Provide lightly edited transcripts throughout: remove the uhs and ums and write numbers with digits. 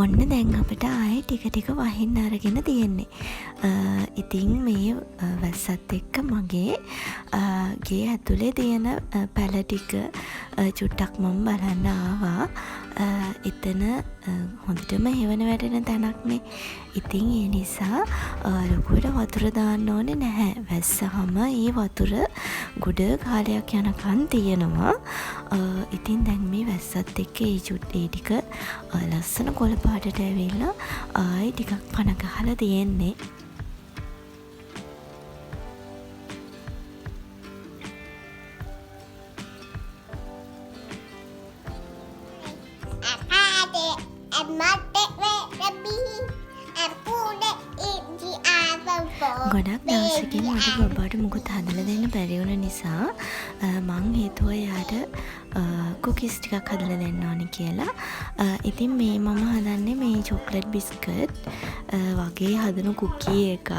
ඔන්න දැන් අපිට ආයේ ටික ටික වහින්න අරගෙන තියෙන්නේ. ඉතින් මේ වැස්සත් එක්ක මගේ ගේ ඇතුලේ තියෙන පැල ටික චුට්ටක් මම බලන්න ආවා. එතන හොඳටම හෙවන වැටෙන තැනක්නේ. ඉතින් ඒ නිසා ලොකුවට වතුර දාන්න ඕනේ නැහැ. වැස්සහම ඒ වතුර ගොඩ කාලයක් යනකන් තියෙනවා. ඉතින් දැන් මේ වැස්සත් එක්ක ඒ ටික ලස්සන කොළ පාටට ඇවිල්ලා ආයි ටිකක් පණ ගහලා තියෙන්නේ. ගොඩක් දවසකින් මට බබාට මුකුත් හදලා දෙන්න බැරි වුණ නිසා මං හිතුවා එයාට කුකිස් ටිකක් හදලා දෙන්න ඕනේ කියලා. ඉතින් මේ මම හදන්නේ මේ චොක්ලට් බිස්කට් වගේ හදන කුකී එකක්.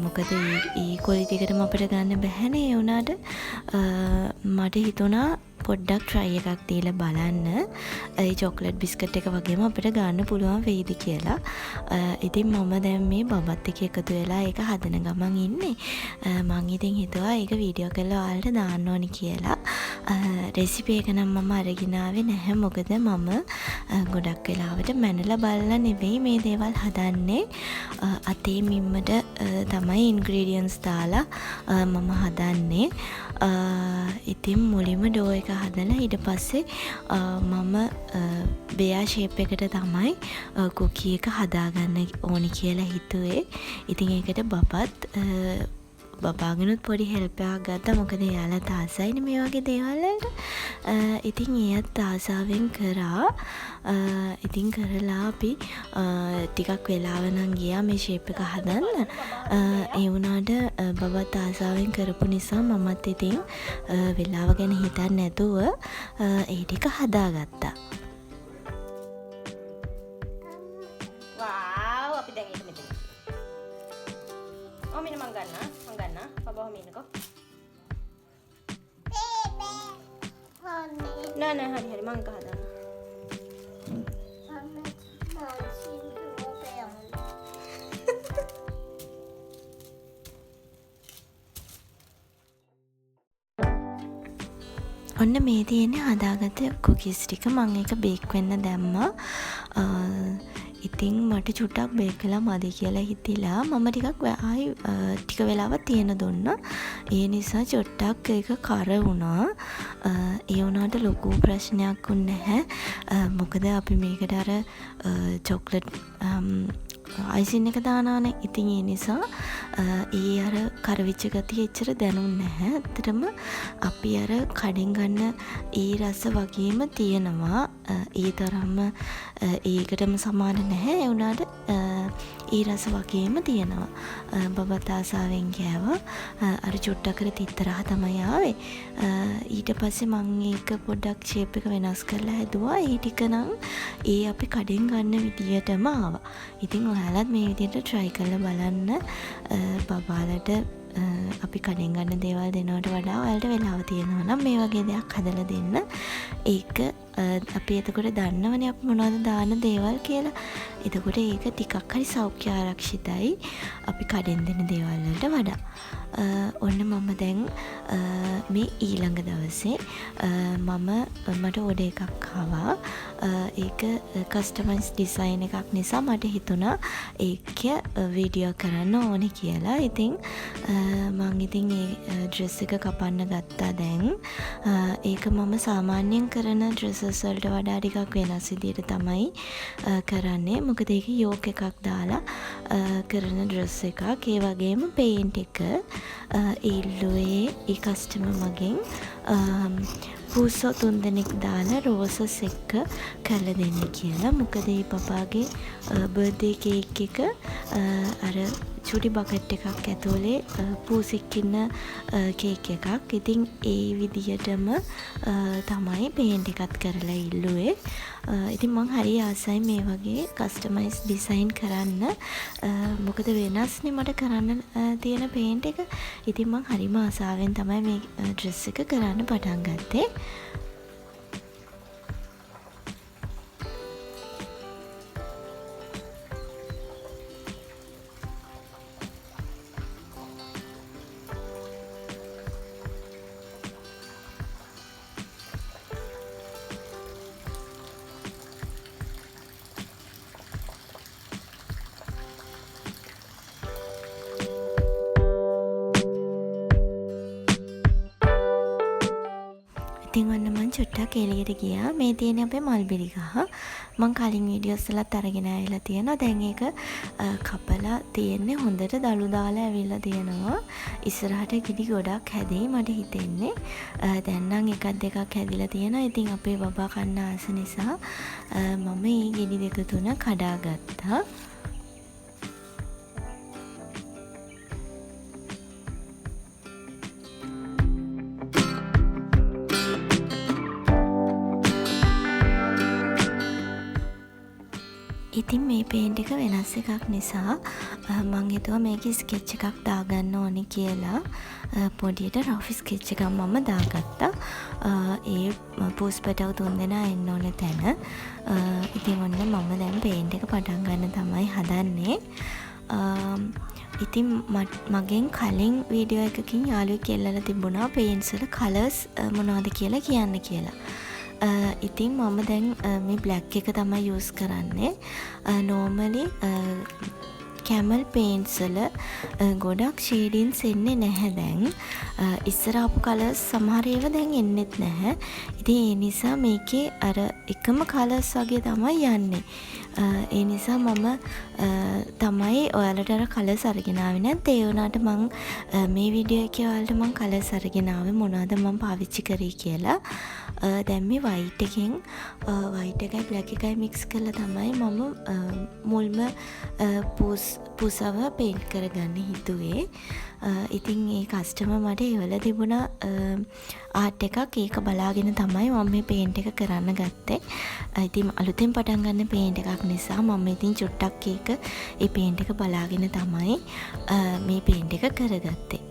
මොකද ඒ ක්වොලිටි එකටම අපිට ගන්න බැහැනේ. ඒ වුණාට මට හිතුණා පොඩ්ඩක් try එකක් දීලා බලන්න. ඒ චොක්ලට් බිස්කට් එක වගේම අපිට ගන්න පුළුවන් වෙයිද කියලා. ඉතින් මම දැන් මේ බබත් එක්ක එකතු වෙලා ඒක හදන ගමන් ඉන්නේ. මං ඉතින් හිතුවා ඒක වීඩියෝ කරලා ඔයාලට දාන්න ඕනි කියලා. රෙසිපි එක නම් මම අරගෙන ආවේ නැහැ. මොකද මම ගොඩක් වෙලාවට මැනලා බලලා නෙවෙයි මේ දේවල් හදන්නේ. අතේ මිම්මට තමයි ඉන්ග්‍රීඩියන්ට්ස් දාලා මම හදන්නේ. ඉතින් මුලින්ම ඩෝ එක හදලා ඊට පස්සේ මම බෙයා ෂේප් එකට තමයි කුකී එක හදාගන්න ඕනි කියලා හිතුවේ. ඉතින් ඒකට බබාගෙනුත් පොඩි හෙල්ප් එකක් ගත්තා. මොකද එයාලා ආසයිනේ මේ වගේ දේවල් වලට. ඉතින් ඒත් ආසාවෙන් කරා. ඉතින් කරලා අපි ටිකක් වෙලාව නම් ගියා මේ ෂේප් එක හදන්න. ඒ වුණාට බබත් ආසාවෙන් කරපු නිසා මමත් ඉතින් වෙලාව ගැන හිතන්නේ නැතුව ඒ ටික හදාගත්තා. වාව් අපි දැන් ඒක මෙතන. ඔමින මං ගන්නවා. බබා ඔමිනකෝ. නෑ හරි මං එක හදන්න. ඔන්න මේ තියෙන්නේ හදාගත්ත කුකීස් ටික. මම ඒක බේක් වෙන්න දැම්මා. ඉතින් මට චුට්ටක් බේක් කළා මදි කියලා හිතිලා මම ටිකක් ආයි ටික වෙලාවක් තියන දුන්නා. ඒ නිසා චුට්ටක් ඒක කර වුණා. ඒ වුණාට ලොකු ප්‍රශ්නයක් වුණ නැහැ. මොකද අපි මේකට අර චොක්ලට් අයිසින් එක දානානේ. ඉතින් ඒ නිසා ඒ අර කරවිච්ච ගතිය එච්චර දැනුන්නේ නැහැ. ඇත්තටම අපි අර කඩෙන් ගන්න ඒ රස වගේම තියෙනවා. ඒ තරම්ම ඒකටම සමාන නැහැ. ඒ වුණාට ඒ රස වගේම තියෙනවා. බබත් ආසාවෙන් කෑවා. අර චුට්ටකර තිත්තරහ තමයි ආවේ. ඊට පස්සේ මම ඒක පොඩ්ඩක් ෂේප් එක වෙනස් කරලා හැදුවා. ඒ ටික නම් ඒ අපි කඩෙන් ගන්න විදියටම ආවා. ඉතින් ඔයාලත් මේ විදියට try කරලා බලන්න. බබාලට අපි කඩෙන් ගන්න දේවල් දෙනවට වඩා ඔයාලට වෙලාව තියෙනවා නම් මේ වගේ දෙයක් හදලා දෙන්න. ඒක අපි එතකොට දන්නවනේ අපි මොනවද දාන දේවල් කියලා. එතකොට ඒක ටිකක් හරි සෞඛ්‍ය ආරක්ෂිතයි අපි කඩෙන් දෙන දේවල් වලට වඩා. ඔන්න මම දැන් මේ ඊළඟ දවසේ මට ඕඩර් එකක් ආවා. ඒක කස්ටමයිස් ඩිසයින් එකක් නිසා මට හිතුණා ඒක වීඩියෝ කරන්න ඕනේ කියලා. ඉතින් මං ඉතින් ඒ ඩ්‍රෙස් එක කපන්න ගත්තා දැන්. ඒක මම සාමාන්‍යයෙන් කරන ඩ්‍රෙසස් වලට වඩා ටිකක් වෙනස් විදිහට තමයි කරන්නේ. මොකද ඒක යෝක් එකක් දාලා කරන ඩ්‍රෙස් එකක්. ඒ වගේම පේන්ට් එක ඉල්ලුවේ ඒ කස්ටමර් මගෙන් පූසෝ 3 දෙනෙක් දාලා රෝසස් එක්ක කරලා දෙන්න කියලා. මොකද ඒ පපාගේ බර්ත්ඩේ කේක් එක අර චුටි බකට් එකක් ඇතුලේ පූසික් ඉන්න කේක් එකක්. ඉතින් ඒ විදියටම තමයි පේන්ට් එකත් කරලා ඉල්ලුවේ. ඉතින් මං හරි ආසයි මේ වගේ කස්ටමයිස් ඩිසයින් කරන්න. මොකද වෙනස්නේ මට කරන්න තියෙන පේන්ට් එක. ඉතින් මං හරිම ආසාවෙන් තමයි මේ ඩ්‍රෙස් එක කරන්න පටන් ගත්තේ. ඉතින් ඔන්න මං චුට්ටක් එළියට ගියා. මේ තියෙන්නේ අපේ මල්බෙරි ගහ. මං කලින් වීඩියෝස් වලත් අරගෙන ආවිලා තියෙනවා. දැන් ඒක කපලා තියෙන්නේ හොඳට දළු දාලා ඇවිල්ලා තියෙනවා. ඉස්සරහට කිඩි ගොඩක් හැදෙයි මට හිතෙන්නේ. දැන් නම් එකක් දෙකක් හැදිලා තියෙනවා. ඉතින් අපේ බබා කන්න ආස නිසා මම මේ ගෙඩි දෙක තුන කඩාගත්තා. ඉතින් මේ පේන්ට් එක වෙනස් එකක් නිසා මං හිතුවා මේකේ ස්කෙච් එකක් දාගන්න ඕනේ කියලා පොඩියට රෆ් ස්කෙච් එකක් මම දාගත්තා. ඒ පූස් පැටව 3 දෙනා එන්න ඕනේ තැන. ඉතින් ඔන්න මම දැන් පේන්ට් එක පටන් ගන්න තමයි හදන්නේ. ඉතින් මගෙන් කලින් වීඩියෝ එකකින් යාළුවෙක් එල්ලලා තිබුණා පේන්ට්ස් වල කලර්ස් මොනවද කියලා කියන්න කියලා. ඉතින් මම දැන් මේ බ්ලැක් එක තමයි යූස් කරන්නේ. නෝමලි කැමල් පේන්ට්ස් වල ගොඩක් ෂේඩින්ස් එන්නේ නැහැ දැන්. ඉස්සර ආපු කලර්ස් සමහර ඒවා දැන් එන්නෙත් නැහැ. ඉතින් ඒ නිසා මේකේ අර එකම කලර්ස් වගේ තමයි යන්නේ. ඒ නිසා මම තමයි ඔයාලට අර කලර්ස් අරගෙන ආවේ නැත්නම් ඒ වුණාට මං මේ වීඩියෝ එකේ ඔයාලට මං කලර්ස් අරගෙන ආවේ මොනවද මං පාවිච්චි කරේ කියලා. දැන් මේ වයිට් එකෙන් වයිට් එකයි බ්ලැක් එකයි මික්ස් කරලා තමයි මම මුල්ම පූසව පේන්ට් කරගන්න හිතුවේ. ඉතින් ඒ කස්ටමර් මට එවලා තිබුණා ආර්ට් එකක්. ඒක බලාගෙන තමයි මම මේ පේන්ට් එක කරන්න ගත්තේ. ඉතින් අලුතෙන් පටන් ගන්න පේන්ට් එකක් නිසා මම ඉතින් චුට්ටක් ඒ පේන්ට් එක බලාගෙන තමයි මේ පේන්ට් එක කරගත්තේ.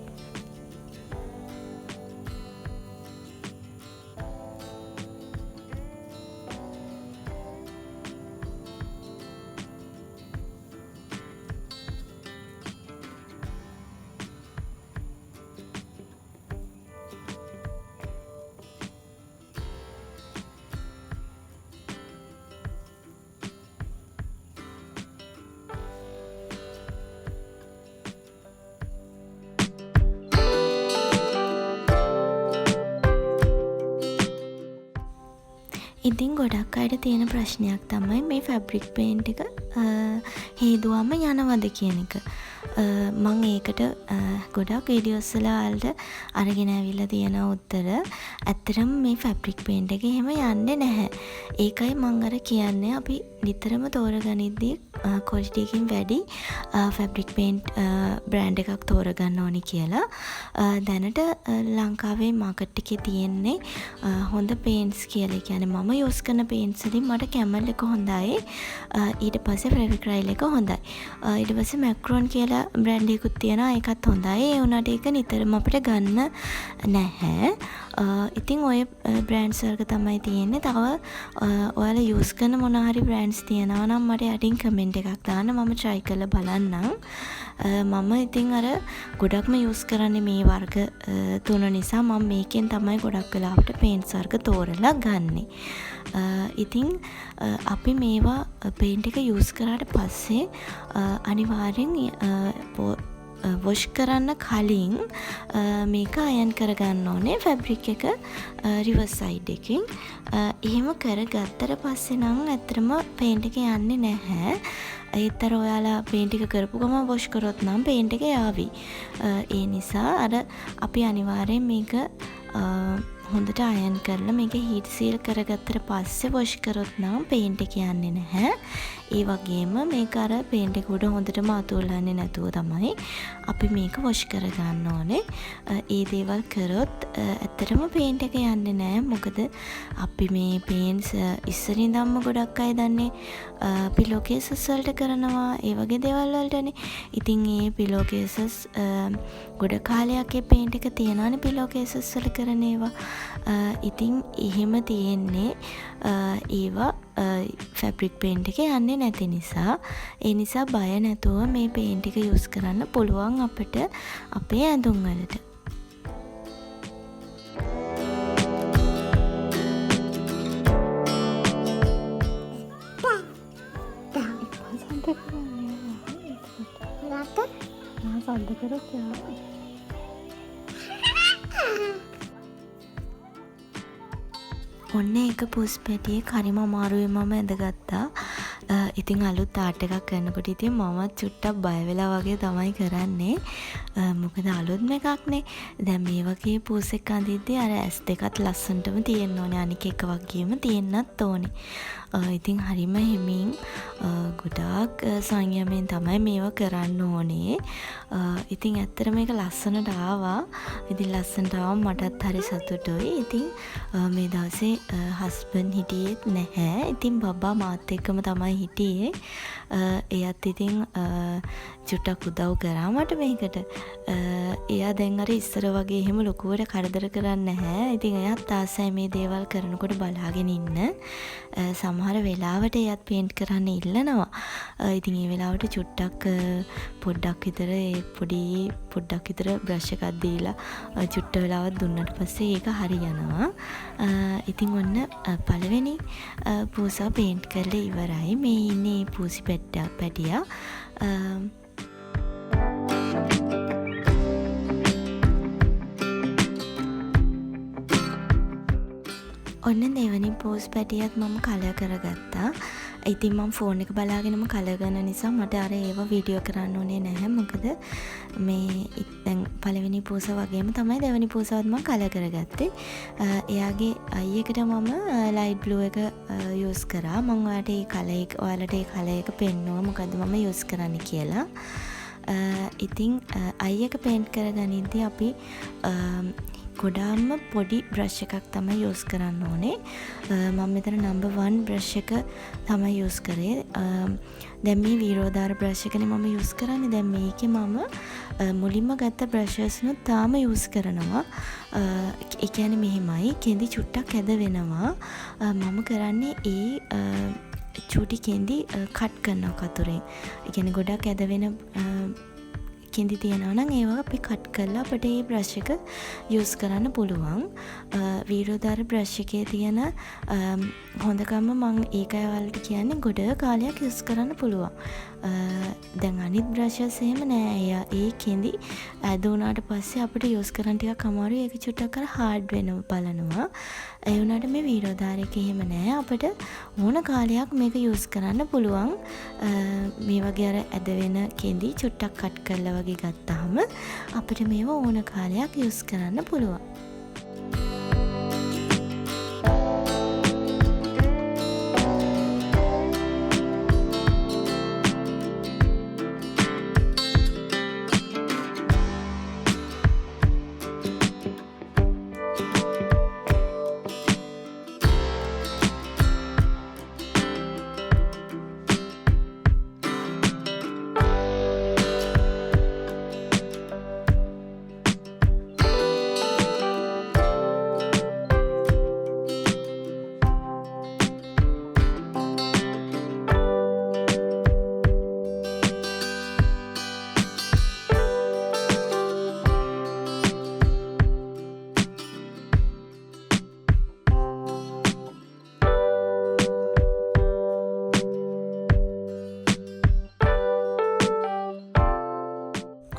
ඉතින් ගොඩක් අයට තියෙන ප්‍රශ්නයක් තමයි මේ ෆැබ්‍රික් පේන්ට් එක හේදුවම යනවද කියන එක. මං ඒකට ගොඩක් වීඩියෝස් වලට අරගෙන ඇවිල්ලා තියෙන උත්තර ඇත්තටම මේ ෆැබ්‍රික් පේන්ට් එක එහෙම යන්නේ නැහැ. ඒකයි මං අර කියන්නේ අපි නිතරම තෝරගනිද්දී ක්වොලිටි එකකින් වැඩි ෆැබ්‍රික් පේන්ට් බ්‍රෑන්ඩ් එකක් තෝරගන්න ඕනි කියලා. දැනට ලංකාවේ මාකට් එකේ තියෙන්නේ හොඳ පේන්ට්ස් කියලා. කියන්නේ මම යූස් කරන පේන්ට්ස් වලින් මට කැමල් එක හොඳයි. ඊට පස්සේ ෆෙවික්‍රයිල් එක හොඳයි. ඊට පස්සේ මැක්‍රෝන් කියලා බ්‍රෑන්ඩ් එකකුත් තියෙනවා. ඒකත් හොඳයි. ඒ වුණාට ඒක නිතරම අපිට ගන්න නැහැ. ඉතින් ඔය බ්‍රෑන්ඩ්ස් වර්ග තමයි තියෙන්නේ. තව ඔයාලා යූස් කරන මොනවා හරි බ්‍රෑන්ඩ්ස් තියෙනවා නම් මට යටින් කමෙන්ට් එකක් දාන්න. මම try කරලා බලන්නම්. මම ඉතින් අර ගොඩක්ම යූස් කරන්නේ මේ වර්ග තුන නිසා මම මේකෙන් තමයි ගොඩක් වෙලාවට පේන්ට්ස් වර්ග තෝරලා ගන්නෙ. ඉතින් අපි මේවා පේන්ට් එක යූස් කරාට පස්සේ අනිවාර්යෙන් වොෂ් කරන්න කලින් මේක අයන් කරගන්න ඕනේ ෆැබ්‍රික් එක රිවර්ස් සයිඩ් එකෙන්. එහෙම කරගත්තට පස්සේ නම් ඇත්තටම පේන්ට් එක යන්නේ නැහැ. ඒතර ඔයාලා පේන්ට් එක කරපු ගමන් වොෂ් කරොත් නම් පේන්ට් එක යාවි. ඒ නිසා අර අපි අනිවාර්යෙන් මේක හොඳට අයන් කරලා මේක හීට් සීල් කරගත්තට පස්සේ වොෂ් කරොත් නම් පේන්ට් එක යන්නේ නැහැ. ඒ වගේම මේක අර පේන්ට් එක උඩ හොඳටම අතුල්ලන්නේ නැතුව තමයි අපි මේක වොෂ් කරගන්න ඕනේ. ඒ දේවල් කරොත් ඇත්තටම පේන්ට් එක යන්නේ නැහැ. මොකද අපි මේ පේන්ට්ස් ඉස්සරින් ඉඳන්ම ගොඩක් අය දන්නේ පිලෝ කේසස් වලට කරනවා. ඒ වගේ දේවල් වලටනේ. ඉතින් ඒ පිලෝ කේසස් ගොඩ කාලයක් ඒ පේන්ට් එක තියනවානේ පිලෝ කේසස් වල කරන ඒවා. ඉතින් එහෙම තියෙන්නේ ඒවා ෆැබ්‍රික් පේන්ට් එක යන්නේ නැති නිසා. ඒ නිසා බය නැතුව මේ පේන්ට් එක යූස් කරන්න පුළුවන් අපිට අපේ ඇඳුම් වලට. ඔන්න ඒක පූස් පැටියෙක් හරිම අමාරුවෙන් මම ඇඳගත්තා. ඉතින් අලුත් ආට් එකක් කරනකොට ඉතින් මමත් චුට්ටක් බය වෙලා වගේ තමයි කරන්නේ. මොකද අලුත්ම එකක්නේ. දැන් මේ වගේ පූස් එක අඳිද්දී අර ඇස් දෙකත් ලස්සනටම තියෙන්න ඕනේ. අනික එක වගේම තියෙන්නත් ඕනේ. ඉතින් හරිම හිමින් ගොඩාක් සංයමයෙන් තමයි මේවා කරන්න ඕනේ. ඉතින් ඇත්තට මේක ලස්සනට ආවා. ඉතින් ලස්සනට ආවම මටත් හරි සතුටුයි. ඉතින් මේ දවසේ හස්බන්ඩ් හිටියෙත් නැහැ. ඉතින් බබා මාත් එක්කම තමයි හිටියේ. එයාත් ඉතින් චුට්ටක් උදව් කරා මට මේකට. එයා දැන් අර ඉස්සර වගේ එහෙම ලොකුවට කරදර කරන්නේ නැහැ. ඉතින් එයාත් ආසයි මේ දේවල් කරනකොට බලාගෙන ඉන්න. සමහර වෙලාවට එයාත් පේන්ට් කරන්න ඉල්ලනවා. ඉතින් ඒ වෙලාවට චුට්ටක් පොඩ්ඩක් විතර පොඩ්ඩක් විතර බ්‍රෂ් එකක් දීලා චුට්ට වෙලාවක් දුන්නට පස්සේ ඒක හරියනවා. ඉතින් ඔන්න පළවෙනි පූසා පේන්ට් කරලා ඉවරයි. මේ ඉන්නේ පූසි පැටියා. ඔන්න දෙවනි පෝස් පැටියත් මම කලර් කරගත්තා. ඉතින් මම ෆෝන් එක බලාගෙනම කලර් කරන නිසා මට අර ඒව වීඩියෝ කරන්න ඕනේ නැහැ. මොකද මේ දැන් පළවෙනි පෝස වගේම තමයි දෙවනි පෝසවත් මම කලර් කරගත්තේ. එයාගේ අයියකට මම ලයිට් බ්ලූ එක යූස් කරා. මම ඔයාලට ඒ කලර් එක පෙන්නුවා මොකද්ද මම යූස් කරන්නේ කියලා. ඉතින් අයියක පේන්ට් කරගනිද්දී අපි ගොඩාක්ම පොඩි බ්‍රෂ් එකක් තමයි යූස් කරන්න ඕනේ. මම මෙතන නම්බර් 1 බ්‍රෂ් එක තමයි යූස් කරේ. දැන් මේ වීරෝදාර බ්‍රෂ් එකනේ මම යූස් කරන්නේ. දැන් මේකේ මම මුලින්ම ගත්ත බ්‍රෂස් නුත් තාම යූස් කරනවා. ඒ කියන්නේ මෙහෙමයි කෙඳි චුට්ටක් ඇද වෙනවා. මම කරන්නේ චූටි කෙඳි කට් කරනවා කතුරෙන්. ඒ කියන්නේ ගොඩක් ඇද වෙන කෙඳි තියෙනවා නම් ඒවා අපි කට් කරලා අපිට මේ බ්‍රෂ් එක යූස් කරන්න පුළුවන්. වීරෝදාර බ්‍රෂ් එකේ තියෙන හොඳකම මම ඒකයි ඔයාලට කියන්නේ ගොඩ කාලයක් යූස් කරන්න පුළුවන්. දැන් අනිත් බ්‍රෂස් එහෙම නෑ. ඒ කෙඳි ඇද වුණාට පස්සේ අපිට යූස් කරන්න ටිකක් අමාරුයි. ඒක චුට්ටක් අර හાર્ඩ් වෙනවා බලනවා. ඒ වුණාට මේ වීරෝදාර එක එහෙම නෑ. අපිට ඕන කාලයක් මේක යූස් කරන්න පුළුවන්. මේ වගේ අර ඇද වෙන කෙඳි චුට්ටක් කට් කරලා වගේ ගත්තාම අපිට මේව ඕන කාලයක් යූස් කරන්න පුළුවන්.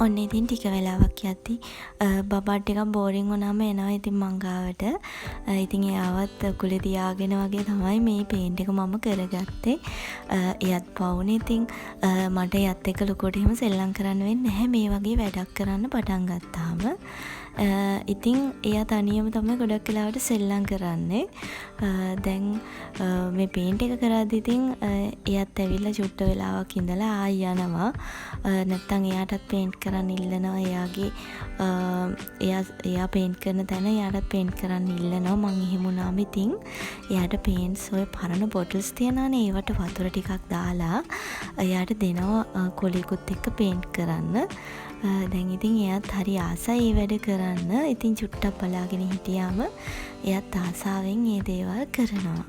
ඔන්න ඉතින් ටික වෙලාවක් යද්දි බබා ටිකක් බෝරින් වුණාම එනවා ඉතින් මං ගාවට. ඉතින් එයාවත් කුලේ තියාගෙන වගේ තමයි මේ පේන්ට් එක මම කරගත්තේ. එයත් පවුනේ. ඉතින් මට එයත් එක්ක ලොකුවට එහෙම සෙල්ලම් කරන්න වෙන්නේ නැහැ මේ වගේ වැඩක් කරන්න පටන් ගත්තාම. ඉතින් එයා තනියම තමයි ගොඩක් වෙලාවට සෙල්ලම් කරන්නේ. දැන් මේ පේන්ට් එක කරද්දි ඉතින් එයාත් ඇවිල්ලා චුට්ට වෙලාවක් ඉඳලා ආයි යනවා. නැත්තම් එයාටත් පේන්ට් කරන්න ඉල්ලනවා. එයා පේන්ට් කරන තැන එයාටත් පේන්ට් කරන්න ඉල්ලනවා. මං එහෙම වුණාම ඉතින් එයාට පේන්ට්ස් ඔය පරණ බොටල්ස් තියනවානේ ඒවට වතුර ටිකක් දාලා එයාට දෙනවා කොලේකුත් එක්ක පේන්ට් කරන්න. දැන් ඉතින් එයාත් හරි ආසයි මේ වැඩ කරන්න. ඉතින් චුට්ටක් බලාගෙන හිටියාම එයාත් ආසාවෙන් මේ දේවල් කරනවා.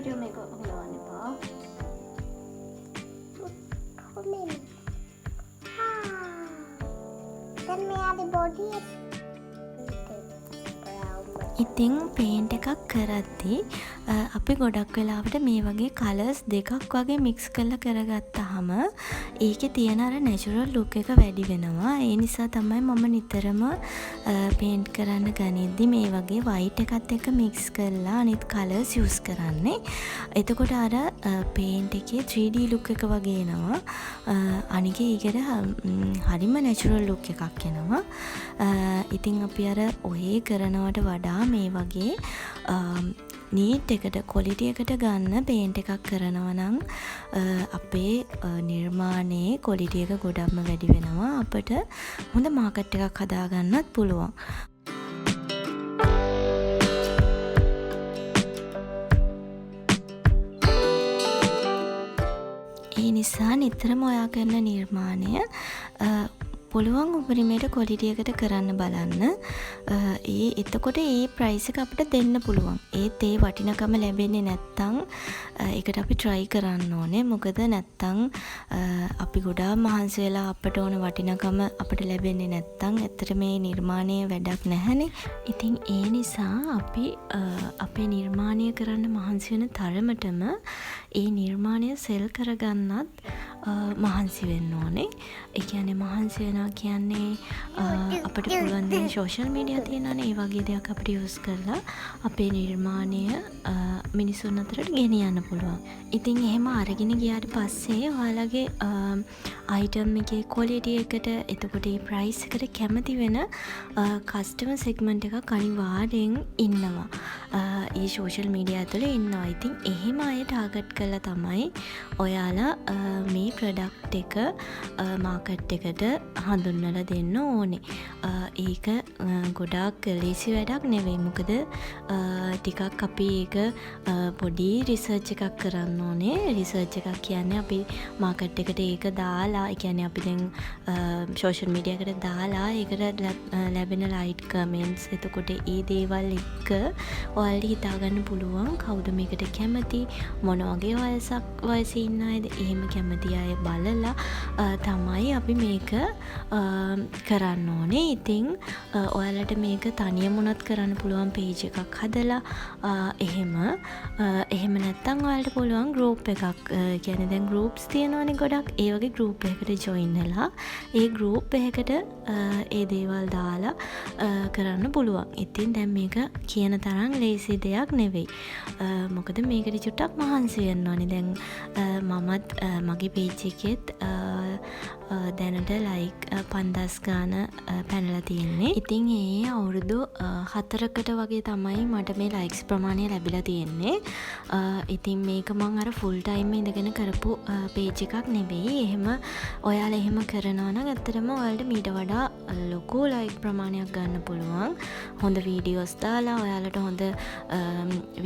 වීඩියෝ මේක හොලවන්න එපා. කොමෙන් දැන් මෙයාගේ බොඩි ඉතින් පේන්ට් එකක් කරද්දී අපි ගොඩක් වෙලාවට මේ වගේ කලර්ස් දෙකක් වගේ මික්ස් කරලා කරගත්තාම ඒකේ තියෙන අර නැචරල් ලුක් එක වැඩි වෙනවා. ඒ නිසා තමයි මම නිතරම පේන්ට් කරන්න ගනිද්දි මේ වගේ වයිට් එකත් එක්ක මික්ස් කරලා අනිත් කලර්ස් යූස් කරන්නේ. එතකොට අර පේන්ට් එකේ 3D ලුක් එක වගේ එනවා. අනික ඒකට හරිම නැචරල් ලුක් එකක් එනවා. ඉතින් අපි අර ඔහේ කරනවට වඩා මේ වගේ නීට් එකට ක්වොලිටි එකට ගන්න පේන්ට් එකක් කරනවා නම් අපේ නිර්මාණයේ ක්වොලිටි එක ගොඩක්ම වැඩි වෙනවා. අපිට හොඳ මාකට් එකක් හදාගන්නත් පුළුවන්. ඒ නිසා නිතරම ඔයා කරන නිර්මාණය පුළුවන් උපරිමයට ක්වොලිටි එකට කරන්න බලන්න. එතකොට ඒ ප්‍රයිස් එක අපිට දෙන්න පුළුවන්. ඒත් ඒ වටිනකම ලැබෙන්නේ නැත්තම් ඒකට අපි try කරන්න ඕනේ. මොකද නැත්තම් අපි ගොඩාක් මහන්සි වෙලා අපට ඕන වටිනකම අපිට ලැබෙන්නේ නැත්තම් ඇත්තට මේ නිර්මාණයේ වැඩක් නැහැනේ. ඉතින් ඒ නිසා අපි අපේ නිර්මාණය කරන්න මහන්සි වෙන තරමටම ඒ නිර්මාණය සෙල් කරගන්නත් මහන්සි වෙන්න ඕනේ. ඒ කියන්නේ මහන්සි වෙනවා කියන්නේ අපිට පුළුවන් දේ සෝෂල් මීඩියා තියෙනවානේ. ඒ වගේ දෙයක් අපිට යූස් කරලා අපේ නිර්මාණය මිනිසුන් අතරට ගෙනියන්න පුළුවන්. ඉතින් එහෙම අරගෙන ගියාට පස්සේ ඔයාලගේ අයිටම් එකේ ක්වොලිටි එකට එතකොට ඒ ප්‍රයිස් එකට කැමති වෙන කස්ටමර් සෙග්මන්ට් එකක් අනිවාර්යෙන් ඉන්නවා. ඒ සෝෂල් මීඩියා ඇතුලේ ඉන්නවා. ඉතින් එහෙම අය ටාගට් කරලා තමයි ඔයාලා මේ ප්‍රොඩක්ට් එක මාකට් එකට හඳුන්වලා දෙන්න ඕනේ. ඒක ගොඩාක් ලේසි වැඩක් නෙවෙයි. මොකද ටිකක් අපි ඒක පොඩි රිසර්ච් එකක් කරන්න ඕනේ. රිසර්ච් එකක් කියන්නේ අපි මාකට් එකට ඒක දාලා, ඒ කියන්නේ අපි දැන් සෝෂල් මීඩියා එකට දාලා ඒකට ලැබෙන ලයික් කමෙන්ට්ස්, එතකොට ඒ දේවල් එක්ක ඔයාලට හිතා ගන්න පුළුවන් කවුද මේකට කැමති, මොන වගේ වයසේ ඉන්න අයද. එහෙම කැමති අය බලලා තමයි අපි මේක කරන්න ඕනේ. ඉතින් ඔයාලට මේක තනියම උනත් කරන්න පුළුවන් පේජ් එකක් හදලා. එහෙම නැත්නම් ඔයාලට පුළුවන් ගෲප් එකක්, කියන්නේ දැන් ගෲප්ස් තියෙනවානේ ගොඩක්. ඒ වගේ ගෲප් එකකට ජොයින් වෙලා ඒ ගෲප් එකකට ඒ දේවල් දාලා කරන්න පුළුවන්. ඉතින් දැන් මේක කියන තරම් ලේසි දෙයක් නෙවෙයි. මොකද මේකට චුට්ටක් මහන්සි වෙන්න ඕනේ. දැන් මමත් මගේ පේජ් එකෙත් දැනට ලයික් 5000 ගාන පැනලා තියෙන්නේ. ඉතින් ඒ අවුරුදු 4කට වගේ තමයි මට මේ ලයික්ස් ප්‍රමාණය ලැබිලා තියෙන්නේ. ඉතින් මේක මං අර ෆුල් ටයිම් ඉඳගෙන කරපු පේජ් එකක් නෙවෙයි. එහෙම ඔයාලා එහෙම කරනවා නම් ඇත්තටම ඔයාලට මීට වඩා ලොකු ලයික් ප්‍රමාණයක් ගන්න පුළුවන්. හොඳ වීඩියෝස් දාලා ඔයාලට හොඳ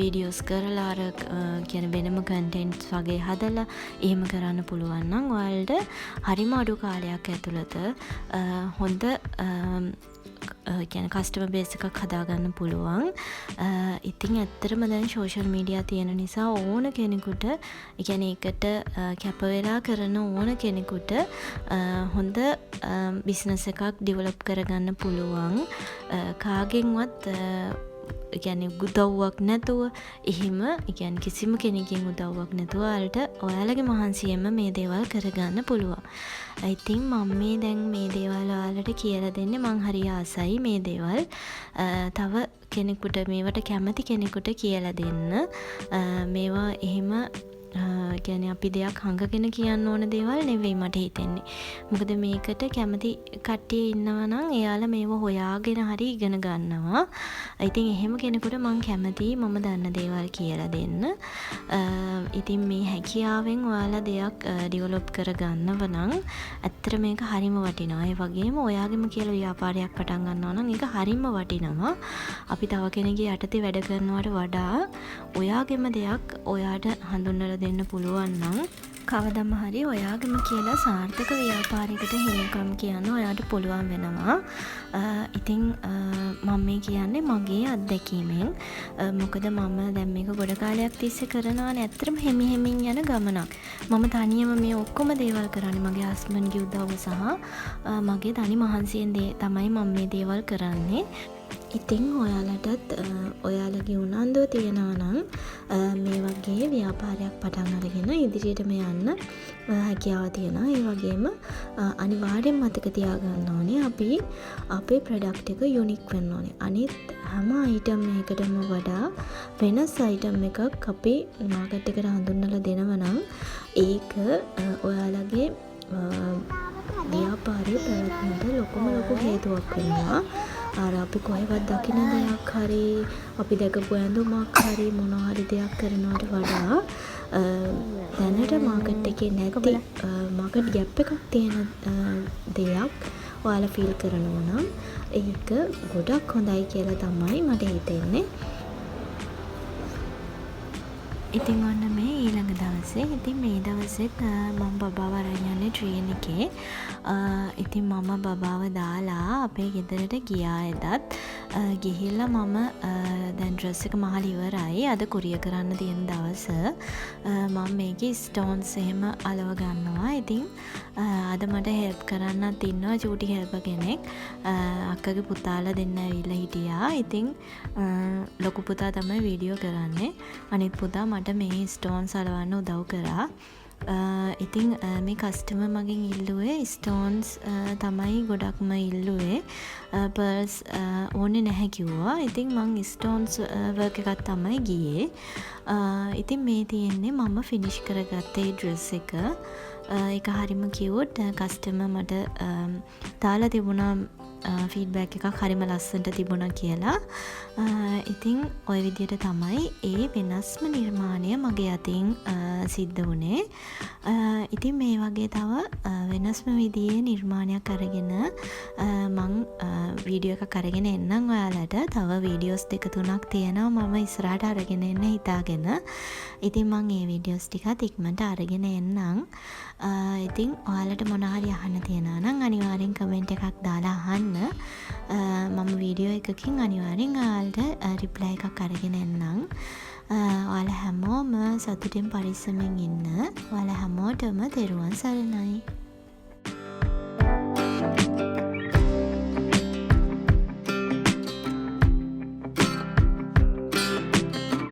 වීඩියෝස් කරලා අර කියන වෙනම කන්ටෙන්ට්ස් වගේ හදලා එහෙම කරන්න පුළුවන් නම් ඔයාලට හරිම අඩු කාලයක් ඇතුළත හොඳ කියන කස්ටමර් බේස් එකක් හදාගන්න පුළුවන්. ඉතින් ඇත්තටම දැන් සෝෂල් මීඩියා තියෙන නිසා ඕන කෙනෙකුට, ඒ කියන්නේ ඒකට කැප වෙලා කරන ඕන කෙනෙකුට හොඳ බිස්නස් එකක් ඩෙවලොප් කරගන්න පුළුවන්. කාගෙන්වත් කියන්නේ උදව්වක් නැතුව, එහෙම කියන්නේ කිසිම කෙනෙක්ගෙන් උදව්වක් නැතුව ඔයාලගේ මහන්සියෙන්ම මේ දේවල් කරගන්න පුළුවන්. ඉතින් මම මේ දැන් මේ දේවල් ඔයාලට කියලා දෙන්නේ. මං හරි ආසයි මේ දේවල් තව කෙනෙකුට, මේවට කැමති කෙනෙකුට කියලා දෙන්න. මේවා එහෙම කියන්නේ අපි දෙයක් හංගගෙන කියන්න ඕන දේවල් නෙවෙයි මට හිතෙන්නේ. මොකද මේකට කැමති කට්ටිය ඉන්නවා නම් එයාලා මේව හොයාගෙන හරි ඉගෙන ගන්නවා. ඉතින් එහෙම කෙනෙකුට මං කැමතියි මම දන්න දේවල් කියලා දෙන්න. ඉතින් මේ හැකියාවෙන් ඔයාලා දෙයක් ඩෙවලොප් කරගන්නව නම් ඇත්තට මේක හරිම වටිනවා. ඒ වගේම ඔයාගෙම කියලා ව්‍යාපාරයක් පටන් ගන්නවා නම් ඒක හරිම වටිනවා. අපි තව කෙනෙක්ගේ යටතේ වැඩ කරනවට වඩා ඔයාගෙම දෙයක් ඔයාට හඳුන්වලා දෙන්න පුළුවන් නම් කවදම හරි ඔයාගම කියලා සාර්ථක ව්‍යාපාරයකට හිමිකම් කියන්න ඔයාට පුළුවන් වෙනවා. ඉතින් මම මේ කියන්නේ මගේ අත්දැකීමෙන්. මොකද මම දැන් මේක ගොඩ කාලයක් තිස්සේ කරනවානේ. ඇත්තටම හිමින් යන ගමනක්. මම තනියම මේ ඔක්කොම දේවල් කරන්නේ මගේ හස්බන්ඩ්ගේ උදව්ව සහ මගේ තනි මහන්සියෙන් තමයි මම මේ දේවල් කරන්නේ. ඉතින් ඔයාලටත් ඔයාලගේ උනන්දුව තියෙනවා නම් මේ වගේ ව්‍යාපාරයක් පටන් අරගෙන ඉදිරියටම යන්න හැකියාව තියෙනවා. ඒ වගේම අනිවාර්යෙන් මතක තියාගන්න ඕනේ අපි අපේ ප්‍රොඩක්ට් එක යුනික් වෙන්න ඕනේ. අනිත් හැම අයිටම් එකකටම වඩා වෙනස් අයිටම් එකක් අපි මාකට් එකට හඳුන්වලා දෙනවා නම් ඒක ඔයාලගේ ව්‍යාපාරයේ පැවැත්මට ලොකු හේතුවක් වෙනවා. අර අපි කොහෙවත් දකින දෙයක් හරි අපි දැකපු ඇඳුමක් හරි මොනවා හරි දෙයක් කරනවට වඩා දැනට මාකට් එකේ නැති මාකට් ගැප් එකක් තියෙන දෙයක් ඔයාලා ෆීල් කරනවා නම් ඒක ගොඩක් හොඳයි කියලා තමයි මට හිතෙන්නේ. ඉතින් ඔන්න මේ ඊළඟ දවසේ ඉතින් මේ දවසෙත් මම බබාව අරන් යන්නේ ට්‍රේන් එකේ. ඉතින් මම බබාව දාලා අපේ ගෙදරට ගියා එදත්. ගිහිල්ලා මම දැන් ඩ්‍රෙස් එක මහල ඉවරයි. අද කුරිය කරන්න තියෙන දවස. මම මේකේ ස්ටෝන්ස් එහෙම අලව ගන්නවා. ඉතින් අද මට හෙල්ප් කරන්නත් ඉන්නවා චූටි හෙල්පර් කෙනෙක්. අක්කගේ පුතාලා දෙන්න ඇවිල්ලා හිටියා. ඉතින් ලොකු පුතා තමයි වීඩියෝ කරන්නේ. අනිත් පුතා මට මේ ස්ටෝන්ස් අලවන්න උදව් කරා. ඉතින් මේ කස්ටමර් මගෙන් ඉල්ලුවේ ස්ටෝන්ස් තමයි ගොඩක්ම ඉල්ලුවේ. පර්ස් ඕනේ නැහැ කිව්වා. ඉතින් මං ස්ටෝන්ස් වර්ක් එකක් තමයි ගියේ. ඉතින් මේ තියෙන්නේ මම ෆිනිෂ් කරගත්තේ ඩ්‍රෙස් එක. ඒක හරිම කියුට්. කස්ටමර් මට දාලා තිබුණා ෆීඩ්බැක් එකක් හරිම ලස්සනට තිබුණා කියලා. ඉතින් ওই විදිහට තමයි ඒ වෙනස්ම නිර්මාණය මගේ අතින් සිද්ධ වුණේ. ඉතින් මේ වගේ තව වෙනස්ම විදිහේ නිර්මාණයක් අරගෙන මං වීඩියෝ එකක් අරගෙන එන්නම් ඔයාලට. තව වීඩියෝස් 2-3ක් තියෙනවා මම ඉස්සරහට අරගෙන එන්න හිතාගෙන. ඉතින් මං මේ වීඩියෝස් ටිකත් ඉක්මනට අරගෙන එන්නම්. ඉතින් ඔයාලට මොනවා හරි අහන්න තියෙනවා නම් අනිවාර්යෙන් කමෙන්ට් එකක් දාලා අහන්න. මම වීඩියෝ එකකින් අනිවාර්යෙන් ඔයාලට රිප්ලයි එකක් අරගෙන එන්නම්. ඔයාලා හැමෝම සතුටින් පරිස්සමෙන් ඉන්න. ඔයාලා හැමෝටම තෙරුවන් සරණයි.